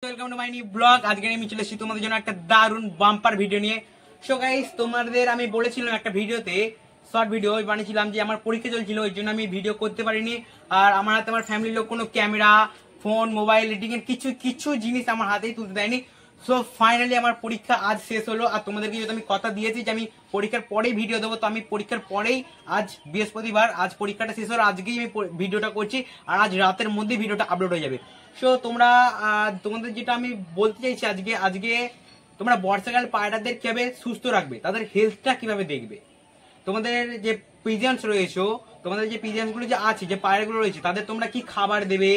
Welcome to my new blog. আজকে আমি চলে এসেছি তোমাদের জন্য একটা দারুণ বাম্পার ভিডিও নিয়ে। সো গাইস, তোমাদের আমি বলেছিলাম একটা ভিডিওতে, শর্ট ভিডিও বানিয়েছিলাম যে আমার পরীক্ষা চলছিল, ওই জন্য আমি ভিডিও করতে পারিনি। আর আমার হাতে আমার ফ্যামিলির লোক কোনো ক্যামেরা, ফোন, মোবাইল এডিটিং এর কিছু জিনিস আমার হাতেই তুলতে দেয়নি। সো ফাইনালি আমার পরীক্ষা আজ শেষ হলো। আর তোমাদেরকে যেহেতু আমি কথা দিয়েছি যে আমি পরীক্ষার পরেই ভিডিও দেবো, তো আমি পরীক্ষার পরেই, আজ বৃহস্পতিবার, আজ পরীক্ষাটা শেষ হলো, আজকেই আমি ভিডিওটা করছি। আর আজ রাতের মধ্যেই ভিডিওটা আপলোড হয়ে যাবে। সো তোমরা, তোমাদের যেটা আমি বলতে চাইছি আজকে তোমরা বর্ষাকাল পায়রাদের কিভাবে সুস্থ রাখবে, তাদের হেলথটা কিভাবে দেখবে। তোমাদের যে পিজিয়ন্স রয়েছে, তোমাদের যে পিজিয়ন্স গুলো যে আছে, যে পায়রাগুলো রয়েছে, তাদের তোমরা কি খাবার দেবে,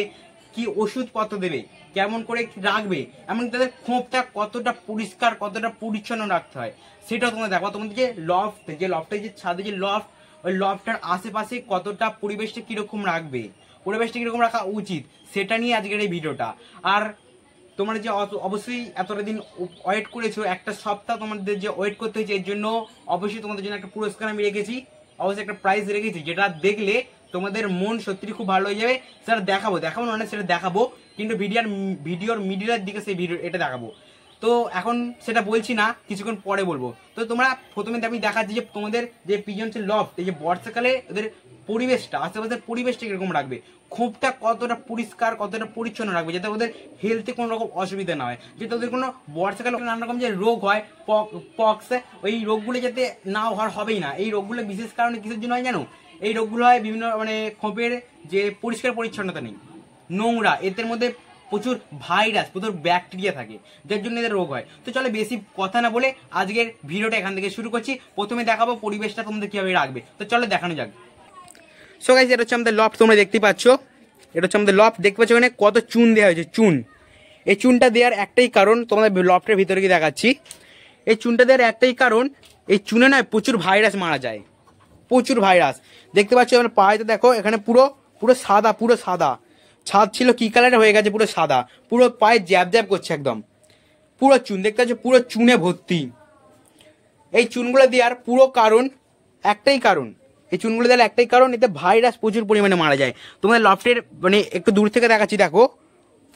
কি ওষুধপত্র দেবে, কেমন করে রাখবে, এমন তাদের খোপটা কতটা পরিষ্কার, কতটা পরিচ্ছন্ন রাখতে হয় সেটাও তোমরা দেখো। তোমাদের যে লফটের যে ছাদে যে লফট, ওই লফটার আশেপাশে কতটা পরিবেশটা কিরকম রাখবে, পরিবেশটা কিরকম রাখা উচিত, সেটা নিয়ে আজকের এই ভিডিওটা। আর তোমরা যে অবশ্যই এতটা দিন ওয়েট করেছো, একটা সপ্তাহ তোমাদের যে ওয়েট করতে হয়েছে, এর জন্য অবশ্যই তোমাদের জন্য একটা পুরস্কার আমি রেখেছি, অবশ্যই একটা প্রাইজ রেখেছি, যেটা দেখলে তোমাদের মন সত্যি খুব ভালো হয়ে যাবে। সেটা দেখাবো না, সেটা দেখাবো, কিন্তু ভিডিওর মিডিলের দিকে সেই ভিডিও এটা দেখাবো। তো এখন সেটা বলছি না, কিছুক্ষণ পরে বলবো। তো তোমরা প্রথমে আমি দেখাচ্ছি যে তোমাদের যে পিজনসের লফট, এই যে বর্ষাকালে ওদের পরিবেশটা, আশেপাশের পরিবেশটা কিরকম রাখবে, খোপটা কতটা পরিষ্কার, কতটা পরিচ্ছন্ন রাখবে, যাতে ওদের হেলথে কোনো রকম অসুবিধা না হয়, যাতে ওদের কোনো বর্ষাকালে নানা রকম যে রোগ হয়, পক্স, ওই রোগগুলো যাতে না হবেই না। এই রোগগুলো বিশেষ কারণে কিসের জন্য হয় জানো? এই রোগগুলো হয় বিভিন্ন খোপের যে পরিষ্কার পরিচ্ছন্নতা নেই, নোংরা, এদের মধ্যে প্রচুর ভাইরাস, প্রচুর ব্যাকটেরিয়া থাকে, যার জন্য এদের রোগ হয়। তো চলো বেশি কথা না বলে আজকের ভিডিওটা এখান থেকে শুরু করছি। প্রথমে দেখাবো পরিবেশটা তোমাদের কিভাবে রাখবে। তো চলো দেখানো যাক। সো গাইস, এটা হচ্ছে আমাদের লফট, তোমরা দেখতে পাচ্ছ, এটা হচ্ছে আমাদের লফট। দেখতে পাচ্ছ এখানে কত চুন দেওয়া হয়েছে, চুন। এই চুনটা দেওয়ার একটাই কারণ, তোমাদের লফটের ভিতরে গিয়ে দেখাচ্ছি। এই চুনটা দেওয়ার একটাই কারণ, এই চুনে নয় প্রচুর ভাইরাস মারা যায়, প্রচুর ভাইরাস। দেখতে পাচ্ছ আমার পায়েতে দেখো, এখানে পুরো সাদা ছাদ ছিল কি কালারের হয়ে গেছে, পুরো সাদা, পুরো পায়ে জ্যাব করছে একদম, পুরো চুন। দেখতে পাচ্ছ পুরো চুনে ভর্তি। এই চুনগুলো দেওয়ার পুরো কারণ একটাই কারণ, এই চুনগুলো দেওয়ার একটাই কারণ, এতে ভাইরাস প্রচুর পরিমাণে মারা যায়। তোমাদের লফটের একটু দূর থেকে দেখাচ্ছি, দেখো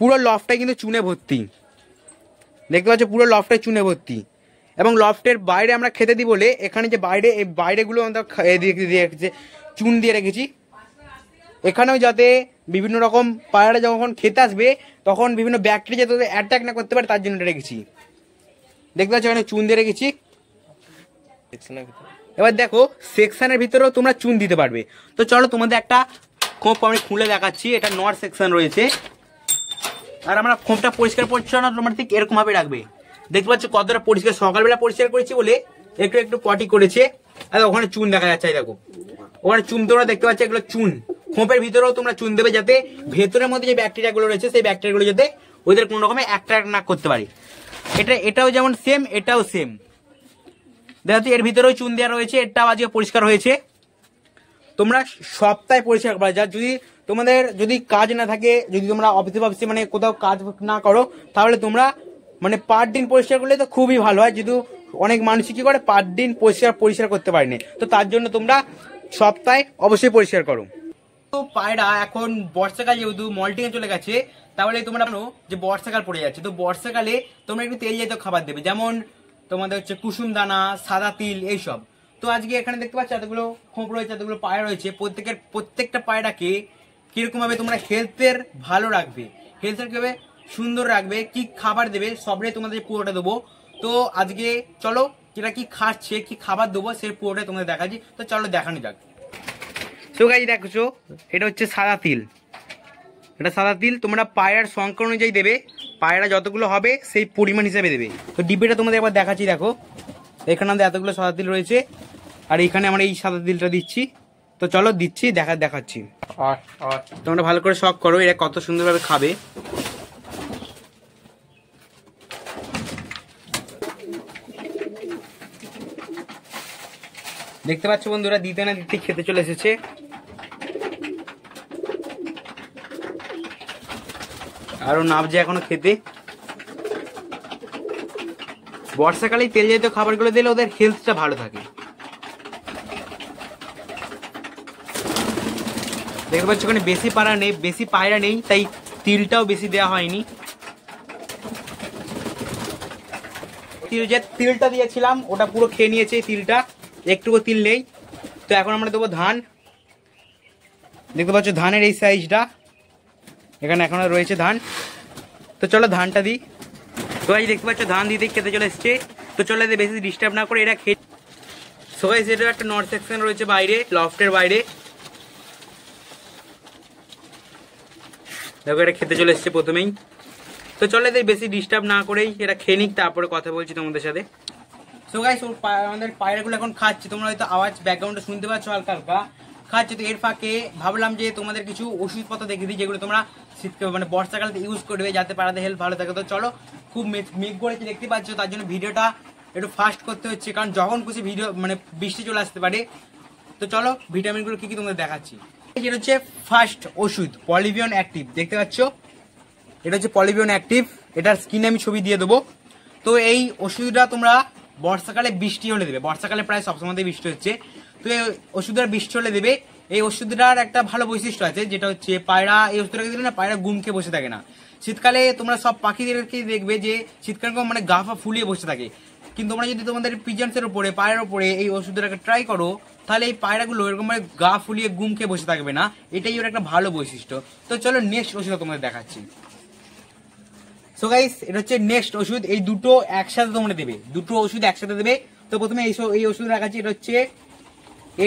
পুরো লফটাই কিন্তু চুনে ভর্তি। দেখতে পাচ্ছ পুরো লফটাই চুনে ভর্তি। এবং লফটের বাইরে আমরা খেতে দিই বলে এখানে যে বাইরে, এই বাইরেগুলো আমরা চুন দিয়ে রেখেছি, এখানেও যাতে বিভিন্ন রকম পায়রা যখন খেতে আসবে তখন বিভিন্ন ব্যাকটেরিয়া যাতে অ্যাটাক না করতে পারে, তার জন্য রেখেছি। দেখতে পাচ্ছ এখানে চুন দিয়ে রেখেছি। এবার দেখো সেকশনের ভিতরেও তোমরা চুন দিতে পারবে। তো চলো তোমাদের একটা খোপ আমি খুলে দেখাচ্ছি। এটা নর্থ সেকশন রয়েছে। আর আমরা খোপটা পরিষ্কার পরিচ্ছন্ন তোমরা ঠিক এরকম ভাবে রাখবে। দেখতে পাচ্ছ কতটা পরিষ্কার, সকালবেলা পরিষ্কার করেছি বলে একটু পটি করেছে। আর ওখানে চুন দেখা যাচ্ছে, দেখো ওখানে চুন তোমরা দেখতে পাচ্ছ, এগুলো চুন। খোপের ভিতরেও তোমরা চুন দেবে, যাতে ভেতরের মধ্যে যে ব্যাকটেরিয়াগুলো রয়েছে সেই ব্যাকটেরিয়াগুলো যাতে ওদের কোনো রকমে অ্যাট্রাক্ট না করতে পারে। এটাও যেমন সেম, এটাও সেম। দেখো এর ভিতরেও চুন দেওয়া রয়েছে, এটাও আজকে পরিষ্কার হয়েছে। তোমরা সপ্তাহে পরিষ্কার করবে। যা তোমাদের যদি কাজ না থাকে, যদি তোমরা অফিসে কোথাও কাজ না করো, তাহলে তোমরা পার দিন পরিষ্কার করলে তো খুবই ভালো হয়। যেহেতু অনেক মানুষই কি করে পার দিন পরিষ্কার করতে পারেনি, তো তার জন্য তোমরা সপ্তাহে অবশ্যই পরিষ্কার করো। তো পায়রা এখন বর্ষাকাল যেহেতু মল্টিং এ চলে গেছে, তাহলে তোমরা জানো যে বর্ষাকাল পড়ে যাচ্ছে। তো বর্ষাকালে তোমরা একটু তেল জাতীয় খাবার দেবে, যেমন তোমাদের হচ্ছে কুসুম দানা, সাদা তিল, এইসব। তো আজকে এখানে দেখতে পাচ্ছ এতগুলো খোপ রয়েছে, এতগুলো পায়রা রয়েছে। প্রত্যেকটা পায়রাকে কিরকম ভাবে তোমরা হেলথের ভালো রাখবে, হেলথের কিভাবে সুন্দর রাখবে, কি খাবার দেবে, সবটাই তোমাদের পুরোটা দেবো। তো আজকে চলো যেটা কি খাচ্ছে, কি খাবার দেবো, সেই পুরোটাই তোমাদের দেখাচ্ছি। তো চলো দেখানো যাক। তো গাইস দেখছো, এটা হচ্ছে সাদা তিল। এটা সাদা তিল তোমরা পায়রার সংখ্যা অনুযায়ী দেবে, পায়রা যতগুলো হবে সেই পরিমাণ হিসেবে দেবে। তো ডিব্বিটা তোমাদের একবার দেখাচ্ছি, দেখো এখানে আমাদের এতগুলো সাদা তিল রয়েছে, আর এখানে আমরা এই সাদা তিলটা দিচ্ছি। তো চলো দিচ্ছি, দেখাচ্ছি। তোমরা ভালো করে শখ করো, এরা কত সুন্দরভাবে খাবে। দেখতে পাচ্ছ বন্ধুরা, দিতে না দিতে খেতে চলে এসেছে। আরো নাবছে এখনো খেতে। বর্ষাকালে তেল জাতীয় খাবারগুলো দিলে ওদের হেলথটা ভালো থাকে। দেখতে পাচ্ছ ওখানে বেশি পায়রা নেই, তাই তিলটাও বেশি দেওয়া হয়নি। তিলটা দিয়েছিলাম ওটা পুরো খেয়ে নিয়েছে, তিলটা একটুকু তিল নেই। তো এখন আমরা দেবো ধান। দেখতে পাচ্ছ ধানের এই সাইজটা, এখানে এখনো রয়েছে ধান। তো চলো ধানটা দিই। তো গাইস দেখতে পাচ্ছ ধান দিতেই খেতে চলে এসছে। তো চলো এদের বেশি ডিস্টার্ব না করে এটা খেয়ে। সো গাইস এটা একটা নর্থ সেকশন রয়েছে বাইরে, লফটের বাইরে। দেখো এটা খেতে চলে এসছে প্রথমেই। তো চলো এদের বেশি ডিস্টার্ব না করেই এটা খেয়ে নিক, তারপরে কথা বলছি তোমাদের সাথে। সো গাইস আমাদের পায়রাগুলো এখন খাচ্ছে, তোমরা হয়তো আওয়াজ ব্যাকগ্রাউন্ডে শুনতে পাচ্ছ হালকা হালকা খাচ্ছে। তো এর ফাঁকে ভাবলাম যে তোমাদের কিছু ওষুধপত্র দেখে দিই, যেগুলো তোমরা শীতকাল মানে বর্ষাকালে ইউজ করবে যাতে পায়রাদের হেলথ ভালো থাকে। তো চলো, খুব মেঘ করেছে দেখতে পাচ্ছ, তার জন্য ভিডিওটা একটু ফাস্ট করতে হচ্ছে, কারণ যখন খুশি ভিডিও মানে বৃষ্টি চলে আসতে পারে। তো চলো ভিটামিনগুলো কি কি তোমাদের দেখাচ্ছি। এটা হচ্ছে ফার্স্ট ওষুধ পলিভিয়ন অ্যাক্টিভ, দেখতে পাচ্ছ এটা হচ্ছে পলিভিয়ন অ্যাক্টিভ। এটার স্ক্রিনে আমি ছবি দিয়ে দেবো। তো এই ওষুধটা তোমরা বর্ষাকালে বৃষ্টি হলে দেবে, বর্ষাকালে প্রায় সবসময় বৃষ্টি হচ্ছে। তো এই ওষুধটা বৃষ্টি হলে দেবে। এই ওষুধটার একটা ভালো বৈশিষ্ট্য আছে, যেটা হচ্ছে পায়রা এই ওষুধটাকে দিলে না পায়রা গুমকে বসে থাকে না। শীতকালে তোমরা সব পাখিদেরকে দেখবে যে শীতকালে মানে গা ফা ফুলিয়ে বসে থাকে, কিন্তু তোমরা যদি তোমাদের পিজনসের উপরে পায়রার উপরে এই ওষুধটাকে ট্রাই করো, তাহলে এই পায়রাগুলো এরকম মানে গা ফুলিয়ে গুমকে বসে থাকবে না। এটাই ওর একটা ভালো বৈশিষ্ট্য। তো চলো নেক্সট ওষুধটা তোমাদের দেখাচ্ছি। সো গাইস এটা হচ্ছে নেক্সট ওষুধ। এই দুটো একসাথে তোমরা দেবে, দুটো ওষুধ একসাথে দেবে। তো প্রথমে এই ওষুধ রাখাচ্ছি, এটা হচ্ছে A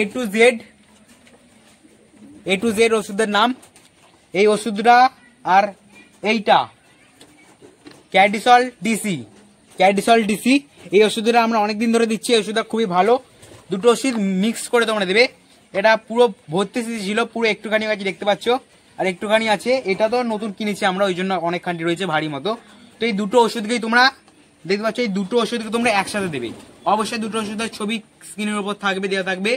to Z ওষুধের নাম। এই ওষুধটা আর এইটা ক্যাডিসল ডিসি, এই ওষুধটা আমরা অনেকদিন ধরে দিচ্ছি। এই ওষুধটা খুবই ভালো। দুটো ওষুধ মিক্স করে তোমরা দেবে। এটা পুরো ভর্তি ছিল, পুরো একটুখানি আছে দেখতে পাচ্ছ, আর একটুখানি আছে। এটা তো নতুন কিনেছি আমরা, ওই জন্য অনেকখানি রয়েছে ভারী মতো। তো এই দুটো ওষুধকেই তোমরা দেখতে পাচ্ছ, এই দুটো ওষুধকে তোমরা একসাথে দেবে। অবশ্যই দুটো ওষুধের ছবি স্ক্রিনের উপর থাকবে, দেওয়া থাকবে।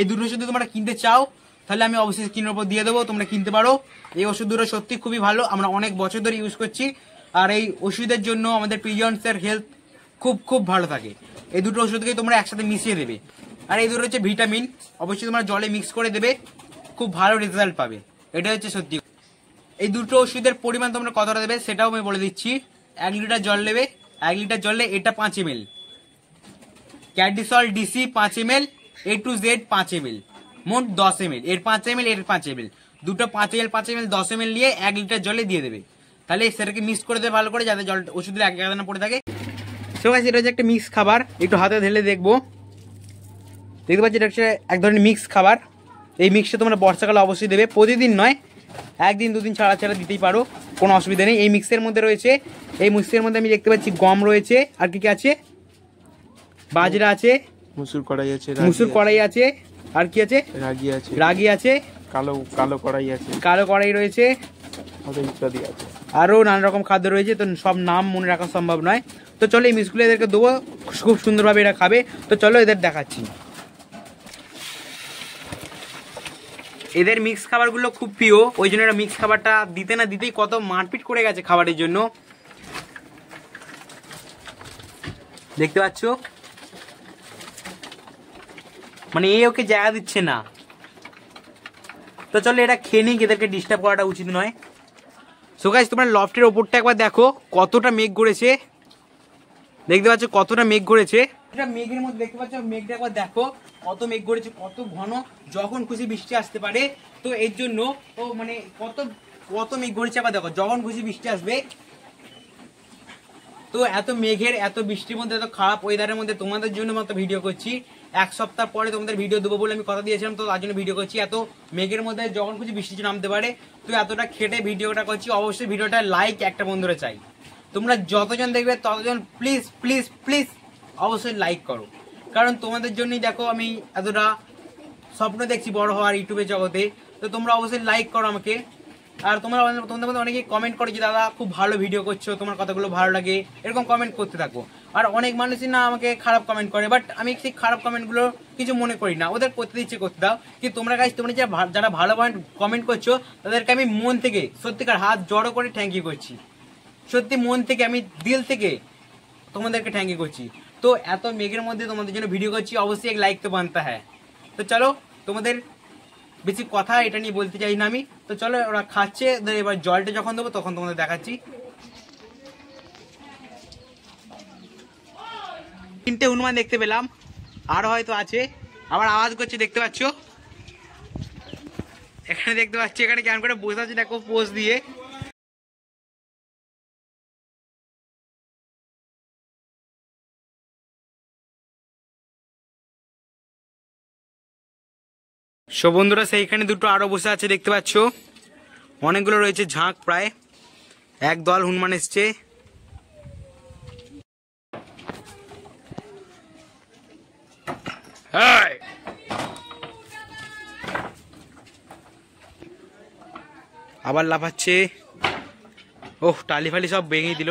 এই দুটো ওষুধ তোমরা কিনতে চাও তাহলে আমি অবশ্যই স্ক্রিনের উপর দিয়ে দেবো, তোমরা কিনতে পারো। এই ওষুধ দুটো সত্যি খুবই ভালো, আমরা অনেক বছর ধরে ইউজ করছি। আর এই ওষুধের জন্য আমাদের পিজনসের হেলথ খুব ভালো থাকে। এই দুটো ওষুধকেই তোমরা একসাথে মিশিয়ে দেবে। আর এই দুটো হচ্ছে ভিটামিন, অবশ্যই তোমরা জলে মিক্স করে দেবে, খুব ভালো রেজাল্ট পাবে। এটা হচ্ছে সত্যি। এই দুটো ওষুধের পরিমাণ তোমরা কতটা দেবে সেটাও আমি বলে দিচ্ছি। 1 লিটার জল নেবে, 1 লিটার জলে এটা 5 ml, ক্যাডিসল DC 5 ml, A to Z 5 ml, মোট 10 ml। এর 5 ml, এর 5 ml, দুটো 5 ml 10 ml নিয়ে 1 লিটার জলে দিয়ে দেবে। তাহলে সেটাকে মিক্স করে দেবে ভালো করে, যাতে জল ওষুধের এক জায়গায় না পড়ে থাকে। সো গাইস এটা হচ্ছে একটা মিক্স খাবার, একটু হাতে ঢেলে দেখবো। দেখতে পাচ্ছি এটা হচ্ছে এক ধরনের মিক্স খাবার। এই মিক্সটা তোমরা বর্ষাকালে অবশ্যই দেবে, প্রতিদিন নয়, একদিন দুদিন ছাড়া ছাড়া দিতেই পারো, কোনো অসুবিধা নেই। এই মিক্সের মধ্যে রয়েছে, এই মিক্সের মধ্যে আমি দেখতে পাচ্ছি গম রয়েছে, আর কি কি আছে, বাজরা আছে, মুসুর কড়াই আছে, আর কি আছে, রাগি আছে, কালো কড়াই রয়েছে, ইত্যাদি আছে, আরো নানা রকম খাদ্য রয়েছে। তো সব নাম মনে রাখা সম্ভব নয়। তো চলো এই মিক্সগুলো এদেরকে দেবো, খুব সুন্দরভাবে এরা খাবে। তো চলো এদের দেখাচ্ছি। এদের মিক্স খাবারগুলো খুব প্রিয়, ওই জন্য এরা মিক্স খাবারটা দিতে না দিতেই কত মারপিট করে গেছে খাবারের জন্য, দেখতে পাচ্ছ। মানে এই ওকে জায়গা দিচ্ছে না। তো চলো এটা খেয়ে নিই, এদেরকে ডিস্টার্ব করাটা উচিত নয়। সো গাইস তোমরা লফটের ওপরটা একবার দেখো কতটা মেঘ করেছে, দেখতে পাচ্ছ কতটা মেঘ করেছে। এটা মেঘের মধ্যে দেখতে পাচ্ছ, মেঘটা একবার দেখো কত মেঘ করেছে, কত ঘন, যখন খুশি বৃষ্টি আসতে পারে। তো এর জন্য ও মানে কত মেঘ করেছে একবার দেখো, যখন খুশি বৃষ্টি আসবে। তো এত মেঘের এত বৃষ্টির মধ্যে এত খারাপ ওয়েদারের মধ্যে তোমাদের জন্য মাত্র ভিডিও করছি। 1 সপ্তাহ পরে তোমাদের ভিডিও দেবো বলে আমি কথা দিয়েছিলাম, তো তার জন্য ভিডিও করছি। এত মেঘের মধ্যে যখন খুশি বৃষ্টি নামতে পারে, তো এতটা খেটে ভিডিওটা করছি। অবশ্যই ভিডিওটা লাইক একটা বন্ধুরা চাই, তোমরা যতজন দেখবে ততজন প্লিজ প্লিজ প্লিজ অবশ্যই লাইক করো, কারণ তোমাদের জন্যই দেখো আমি এতটা স্বপ্ন দেখছি বড় হওয়ার ইউটিউবের জগতে। তো তোমরা অবশ্যই লাইক করো আমাকে। আর তোমাদের মধ্যে অনেকেই কমেন্ট করে যে দাদা খুব ভালো ভিডিও করছো, তোমার কথাগুলো ভালো লাগে, এরকম কমেন্ট করতে থাকো। আর অনেক মানুষই না আমাকে খারাপ কমেন্ট করে, বাট আমি সেই খারাপ কমেন্টগুলো কিছু মনে করি না, ওদের করতে দিচ্ছে করতে দাও। কিন্তু তোমরা গাইস তোমরা যারা ভালো কমেন্ট করছো তাদেরকে আমি মন থেকে সত্যিকার হাত জড়ো করে থ্যাংক ইউ করছি, সত্যি মন থেকে আমি দিল থেকে তোমাদেরকে থ্যাংক ইউ করছি। তো এত মেঘের মধ্যে তোমাদের জন্য ভিডিও করছি, অবশ্যই এক লাইক তো বানতে হ্যাঁ। তো চলো তোমাদের বেশি কথা এটা নিয়ে বলতে চাই না আমি। তো চলো ওরা খাচ্ছে, এবার জলটা যখন দেবো তখন তোমাদের দেখাচ্ছি। 3টে হনুমান দেখতে পেলাম, আরো হয়তো আছে। আবার আওয়াজ করছে দেখতে পাচ্ছ, এখানে দেখতে পাচ্ছি এখানে কেমন করে বসে আছে দেখো পোজ দিয়ে। সো বন্ধুরা সেইখানে দুটো আরো বসে আছে দেখতে পাচ্ছ, অনেকগুলো রয়েছে ঝাঁক, প্রায় এক দল হনুমান এসছে। আবার লাফাচ্ছে, ওহ টালি ফালি সব ভেঙে দিল।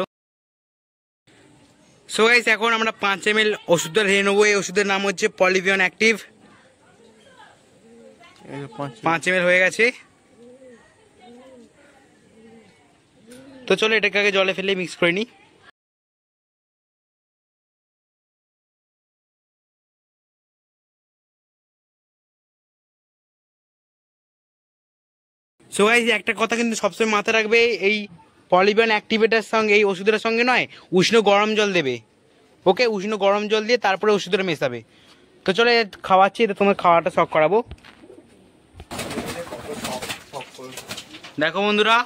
সো গাইস এখন আমরা 5 ml ওষুধটা ঢেলে নেবো। এই ওষুধের নাম হচ্ছে পলিভিয়ন অ্যাক্টিভ। 5 ml হয়ে গেছে। তো চলো এটাকে আগে জলে ফেলে মিক্স করে নিই। সো গাইস একটা কথা কিন্তু সবসময় মাথায় রাখবে, এই পলিভিয়ন অ্যাক্টিভেটার সঙ্গে এই ওষুধের সঙ্গে নয়, উষ্ণ গরম জল দেবে। ওকে, উষ্ণ গরম জল দিয়ে তারপরে ওষুধটা মেশাবে। তো চলো খাওয়াচ্ছি, এটা তোমার খাওয়াটা শখ করাবো। দেখো বন্ধুরা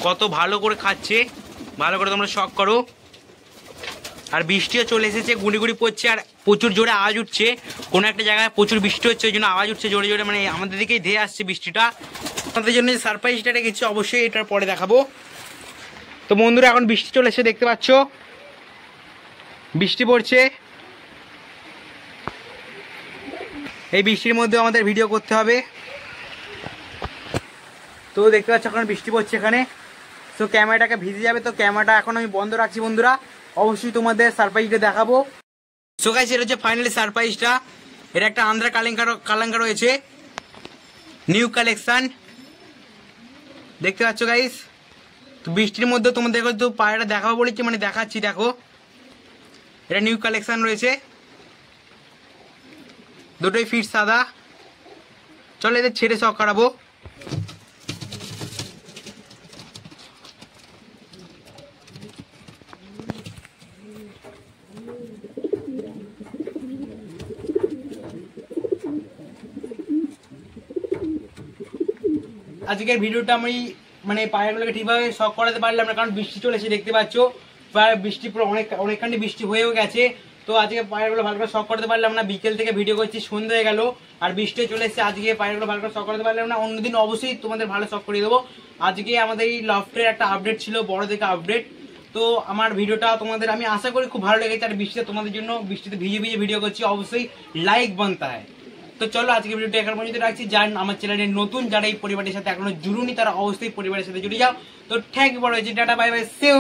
কত ভালো করে খাচ্ছে, ভালো করে তোমরা শখ করো। আর বৃষ্টিও চলে এসেছে, গুঁড়ি গুঁড়ি পড়ছে আর প্রচুর জোরে আওয়াজ উঠছে। কোনো একটা জায়গায় প্রচুর বৃষ্টি হচ্ছে, ওই জন্য আওয়াজ উঠছে জোরে জোরে, মানে আমাদের দিকেই ধেয়ে আসছে বৃষ্টিটা। আপনাদের জন্য যে সারপ্রাইজটা রেখেছি অবশ্যই এটার পরে দেখাবো। তো বন্ধুরা এখন বৃষ্টি চলে এসে দেখতে পাচ্ছ, বৃষ্টি পড়ছে। এই বৃষ্টির মধ্যে আমাদের ভিডিও করতে হবে। তো দেখতে পাচ্ছ এখন বৃষ্টি পড়ছে এখানে, তো ক্যামেরাটাকে ভিজে যাবে। তো ক্যামেরাটা এখন আমি বন্ধ রাখছি বন্ধুরা, অবশ্যই তোমাদের সারপ্রাইজটা দেখাবো। সো গাইস এটা হচ্ছে ফাইনালি সারপ্রাইজটা। এটা একটা আন্ধ্রা কালাঙ্কা রয়েছে, নিউ কালেকশন দেখতে পাচ্ছ গাইস। তো বৃষ্টির মধ্যে তোমাদের তো পায়রাটা দেখাবো বলেছি, মানে দেখাচ্ছি। দেখো এটা নিউ কালেকশন রয়েছে, দুটোই ফিট সাদা। চলো এদের ছেড়ে শখ করাবো। আজকের ভিডিওটা আমি মানে পায়রাগুলোকে ঠিকভাবে শখ করাতে পারলাম না, কারণ বৃষ্টি চলেছে দেখতে পাচ্ছ। প্রায় বৃষ্টি পুরো অনেকখানি বৃষ্টি হয়েও গেছে। তো আজকে পায়রাগুলো ভালো করে শখ করতে পারলাম না, বিকেল থেকে ভিডিও করছি, সন্ধ্যা হয়ে গেল আর বৃষ্টি চলে এসেছে। আজকে পায়রাগুলো ভালো করে শখ করতে পারলাম না, অন্যদিন অবশ্যই তোমাদের ভালো শখ করে দেবো। আজকে আমাদের এই লফটের একটা আপডেট ছিল, বড় থেকে আপডেট। তো আমার ভিডিওটা তোমাদের আমি আশা করি খুব ভালো লেগেছে। আর বৃষ্টিতে তোমাদের জন্য বৃষ্টিতে ভিজে ভিজে ভিডিও করছি, অবশ্যই লাইক বানতে হয়। তো চলো আজকে ভিডিওটা এখন পর্যন্ত রাখছি। যার আমার চ্যানেলে নতুন, যারা এই পরিবারের সাথে এখনো জুড়ুনি তারা অবশ্যই পরিবারের সাথে জুড়ে যাও। তো thank you for watching, tata bye bye, see you.